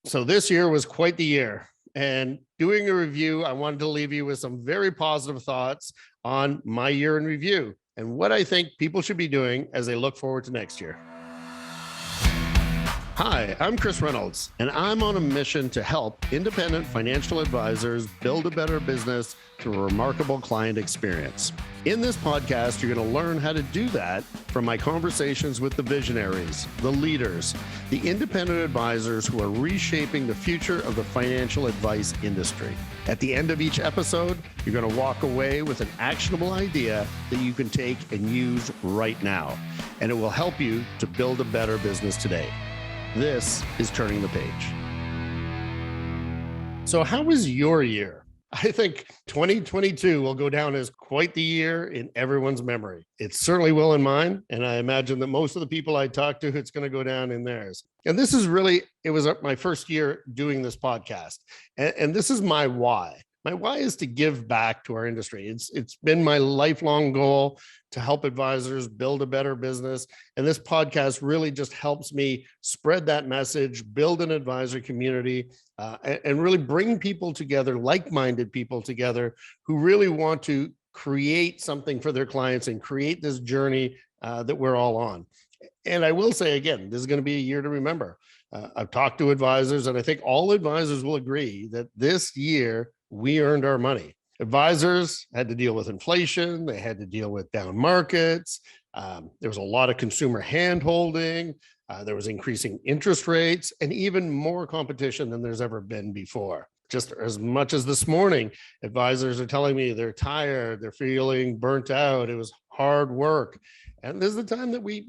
So this year was quite the year. And doing a review, I wanted to leave you with some very positive thoughts on my year in review and what I think people should be doing as they look forward to next year. Hi, I'm Chris Reynolds, and I'm on a mission to help independent financial advisors build a better business through a remarkable client experience. In this podcast, you're going to learn how to do that from my conversations with the visionaries, the leaders, the independent advisors who are reshaping the future of the financial advice industry. At the end of each episode, you're going to walk away with an actionable idea that you can take and use right now, and it will help you to build a better business today. This is Turning the Page. So how was your year? I think 2022 will go down as quite the year in everyone's memory. It certainly will in mine. And I imagine that most of the people I talk to, it's going to go down in theirs. And this is really, it was my first year doing this podcast. And this is my why. My why is to give back to our industry. It's been my lifelong goal to help advisors build a better business. And this podcast really just helps me spread that message, build an advisor community, and really bring people together, like-minded people together who really want to create something for their clients and create this journey that we're all on. And I will say again, this is going to be a year to remember. I've talked to advisors, and I think all advisors will agree that this year we earned our money. Advisors had to deal with inflation. They had to deal with down markets. There was a lot of consumer hand-holding. There was increasing interest rates and even more competition than there's ever been before. Just as much as this morning, advisors are telling me they're tired, they're feeling burnt out. It was hard work. And this is the time that we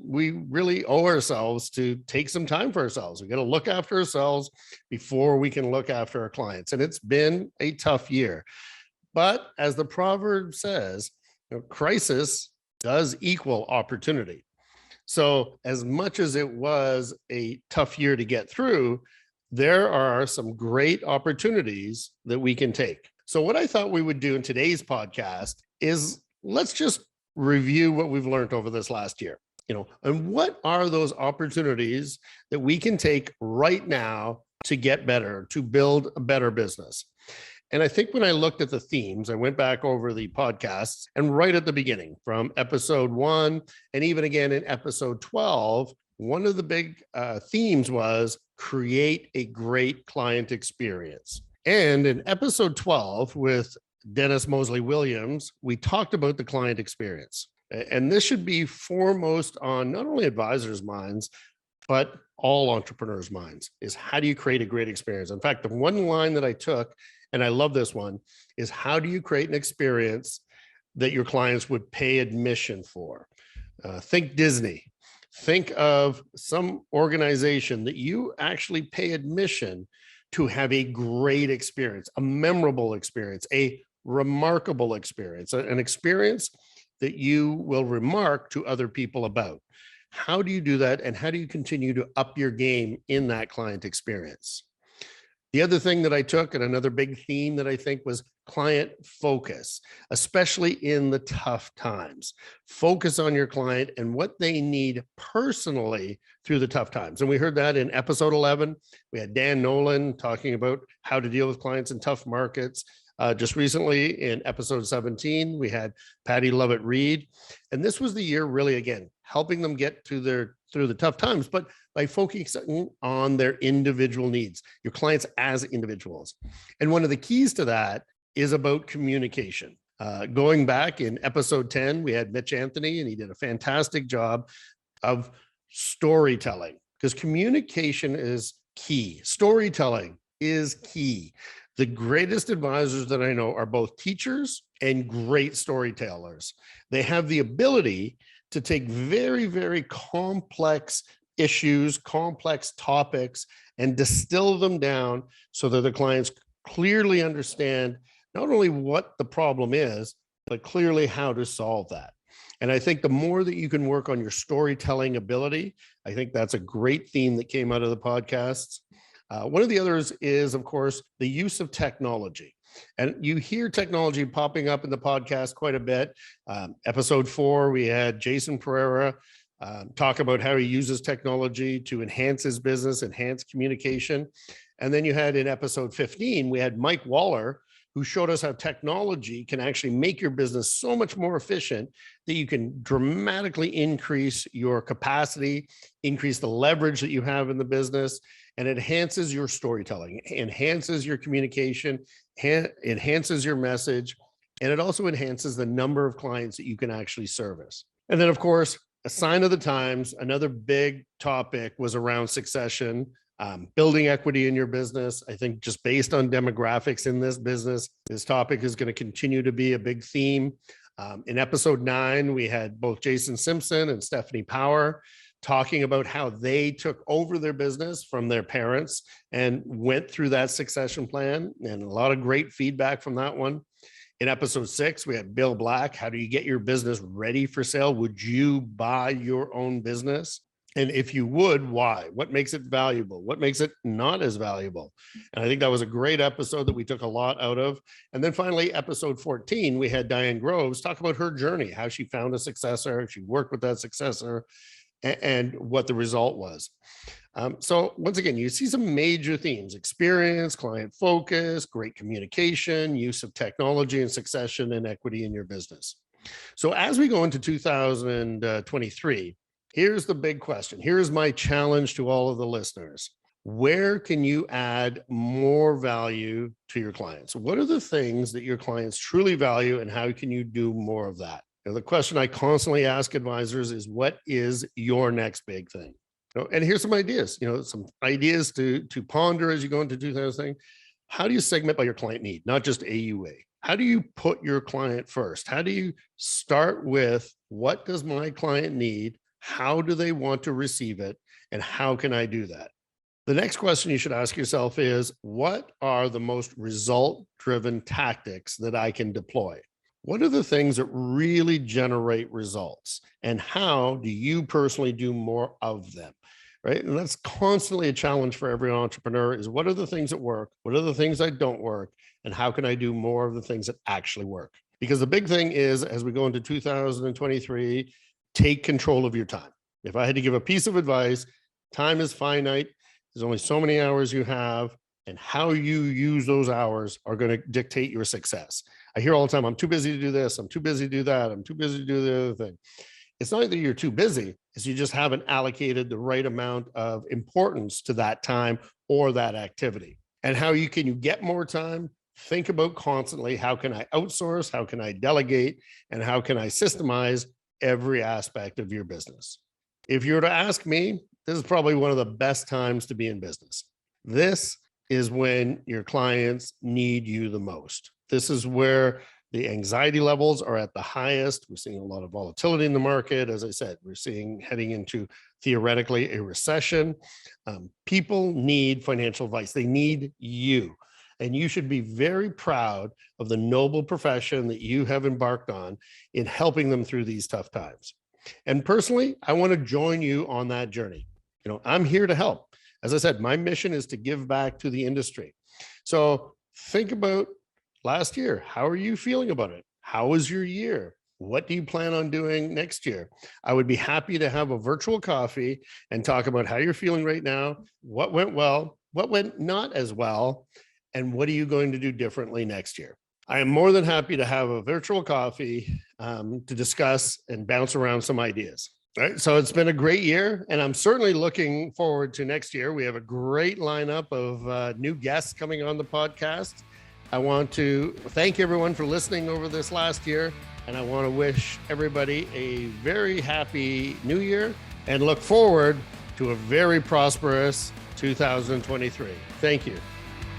really owe ourselves to take some time for ourselves. We got to look after ourselves before we can look after our clients. And it's been a tough year. But as the proverb says, crisis does equal opportunity. So as much as it was a tough year to get through, there are some great opportunities that we can take. So what I thought we would do in today's podcast is let's just review what we've learned over this last year, and what are those opportunities that we can take right now to get better, to build a better business. And I think when I looked at the themes, I went back over the podcasts, and right at the beginning from episode 1 and even again in episode 12, one of the big themes was create a great client experience. And in episode 12 with Dennis Mosley Williams, we talked about the client experience. And this should be foremost on not only advisors' minds, but all entrepreneurs' minds, is how do you create a great experience? In fact, the one line that I took, and I love this one, is how do you create an experience that your clients would pay admission for? Think Disney. Think of some organization that you actually pay admission to have a great experience, a memorable experience, a remarkable experience, an experience that you will remark to other people about. How do you do that? And how do you continue to up your game in that client experience? The other thing that I took, and another big theme that I think, was client focus, especially in the tough times. Focus on your client and what they need personally through the tough times. And we heard that in episode 11. We had Dan Nolan talking about how to deal with clients in tough markets. Just recently in episode 17, we had Patty Lovett-Reed. And this was the year really, again, helping them get through the tough times, but by focusing on their individual needs, your clients as individuals. And one of the keys to that is about communication. Going back in episode 10, we had Mitch Anthony, and he did a fantastic job of storytelling, because communication is key. Storytelling is key. The greatest advisors that I know are both teachers and great storytellers. They have the ability to take very, very complex issues, complex topics, and distill them down so that the clients clearly understand not only what the problem is, but clearly how to solve that. And I think the more that you can work on your storytelling ability, I think that's a great theme that came out of the podcasts. One of the others is, of course, the use of technology. And you hear technology popping up in the podcast quite a bit. Episode 4, we had Jason Pereira talk about how he uses technology to enhance his business, enhance communication. And then you had in episode 15, we had Mike Waller, who showed us how technology can actually make your business so much more efficient that you can dramatically increase your capacity, increase the leverage that you have in the business, and it enhances your storytelling, enhances your communication, enhances your message, and it also enhances the number of clients that you can actually service. And then, of course, a sign of the times, another big topic was around succession. Building equity in your business. I think just based on demographics in this business, this topic is going to continue to be a big theme. In episode 9, we had both Jason Simpson and Stephanie Power talking about how they took over their business from their parents and went through that succession plan, and a lot of great feedback from that one. In episode 6, we had Bill Black. How do you get your business ready for sale? Would you buy your own business? And if you would, why? What makes it valuable? What makes it not as valuable? And I think that was a great episode that we took a lot out of. And then finally, episode 14, we had Diane Groves talk about her journey, how she found a successor, she worked with that successor, and what the result was. So once again, you see some major themes: experience, client focus, great communication, use of technology, and succession and equity in your business. So as we go into 2023, here's the big question. Here's my challenge to all of the listeners. Where can you add more value to your clients? What are the things that your clients truly value, and how can you do more of that? Now, the question I constantly ask advisors is, what is your next big thing? And here's some ideas, some ideas to ponder as you go into 2000. How do you segment by your client need, not just AUA? How do you put your client first? How do you start with, what does my client need? How do they want to receive it? And how can I do that? The next question you should ask yourself is, what are the most result-driven tactics that I can deploy? What are the things that really generate results? And how do you personally do more of them? Right? And that's constantly a challenge for every entrepreneur, is what are the things that work? What are the things that don't work? And how can I do more of the things that actually work? Because the big thing is, as we go into 2023, take control of your time. If I had to give a piece of advice, time is finite. There's only so many hours you have, and how you use those hours are going to dictate your success. I hear all the time, I'm too busy to do this, I'm too busy to do that, I'm too busy to do the other thing. It's not that you're too busy, it's you just haven't allocated the right amount of importance to that time or that activity. And how you get more time? Think about constantly, how can I outsource? How can I delegate? And how can I systemize every aspect of your business? If you were to ask me, this is probably one of the best times to be in business. This is when your clients need you the most. This is where the anxiety levels are at the highest. We're seeing a lot of volatility in the market. As I said, we're seeing heading into theoretically a recession. People need financial advice. They need you. And you should be very proud of the noble profession that you have embarked on in helping them through these tough times. And personally, I want to join you on that journey. I'm here to help. As I said, my mission is to give back to the industry. So think about last year. How are you feeling about it? How was your year? What do you plan on doing next year? I would be happy to have a virtual coffee and talk about how you're feeling right now, what went well, what went not as well, and what are you going to do differently next year? I am more than happy to have a virtual coffee to discuss and bounce around some ideas. All right, so it's been a great year, and I'm certainly looking forward to next year. We have a great lineup of new guests coming on the podcast. I want to thank everyone for listening over this last year, and I want to wish everybody a very happy new year and look forward to a very prosperous 2023. Thank you.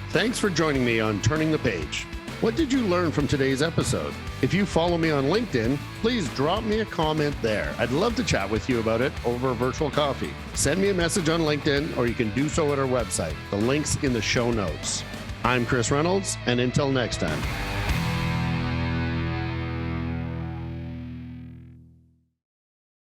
Thanks for joining me on Turning the Page. What did you learn from today's episode? If you follow me on LinkedIn, please drop me a comment there. I'd love to chat with you about it over a virtual coffee. Send me a message on LinkedIn, or you can do so at our website. The link's in the show notes. I'm Chris Reynolds, and until next time.